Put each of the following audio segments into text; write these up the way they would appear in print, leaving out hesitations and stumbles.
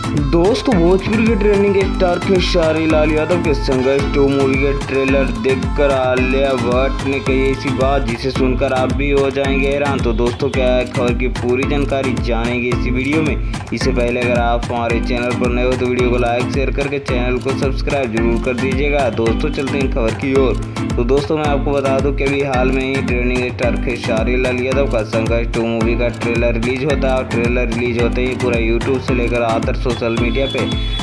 दोस्तों, भोजपुर के trending star Khesari Lal Yadav के संघर्ष 2 मूवी के ट्रेलर देखकर आलिया भट्ट ने कही ऐसी बात जिसे सुनकर आप भी हो जाएंगे हैरान। तो दोस्तों, क्या है खबर की पूरी जानकारी जानेंगे इसी वीडियो में। इससे पहले अगर आप हमारे चैनल पर नए हो तो वीडियो को लाइक शेयर करके चैनल को सब्सक्राइब जरूर कर दीजिएगा। दोस्तों, चलते हैं खबर की ओर। तो दोस्तों, मैं आपको बता दूं कि अभी हाल में ही ट्रेंडिंग स्टार खेसारी लाल यादव का संघर्ष 2 मूवी का ट्रेलर रिलीज होता है और ट्रेलर रिलीज होते ही पूरा यूट्यूब से लेकर अदर सोशल मीडिया पे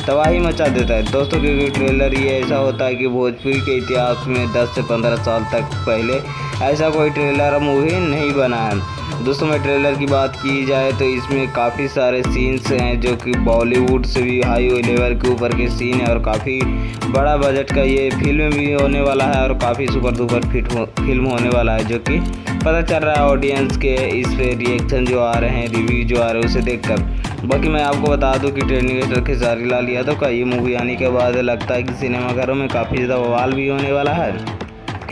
तबाही मचा देता है दोस्तों, क्योंकि ट्रेलर ये ऐसा होता है कि भोजपुरी के इतिहास में 10 से 15 साल तक पहले ऐसा कोई ट्रेलर मूवी नहीं बना है। दोस्तों, मैं ट्रेलर की बात की जाए तो इसमें काफ़ी सारे सीन्स हैं जो कि बॉलीवुड से भी हाई लेवल के ऊपर के सीन है और काफ़ी बड़ा बजट का ये फिल्म भी होने वाला है और काफ़ी सुपर डुपर फिल्म होने वाला है, जो कि पता चल रहा है ऑडियंस के इस पे रिएक्शन जो आ रहे हैं, रिव्यू जो आ रहे हैं उसे देखकर। बाकी मैं आपको बता दूं कि ट्रेंडिंग स्टार खेसारी लाल यादव का ये मूवी आने के बाद लगता है कि सिनेमाघरों में काफ़ी ज़्यादा बवाल भी होने वाला है।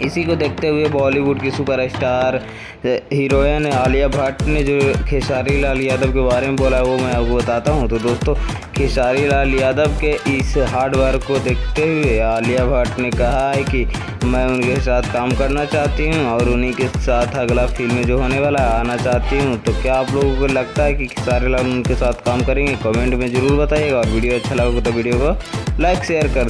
इसी को देखते हुए बॉलीवुड की सुपरस्टार हीरोइन आलिया भट्ट ने जो खेसारी लाल यादव के बारे में बोला है वो मैं आपको बताता हूं। तो दोस्तों, खेसारी लाल यादव के इस हार्ड वर्क को देखते हुए आलिया भट्ट ने कहा है कि मैं उनके साथ काम करना चाहती हूं और उन्हीं के साथ अगला फिल्म जो होने वाला है आना चाहती हूं। तो क्या आप लोगों को लगता है कि खेसारी लाल उनके साथ काम करेंगे? कमेंट में ज़रूर बताइएगा और वीडियो अच्छा लगा तो वीडियो को लाइक शेयर कर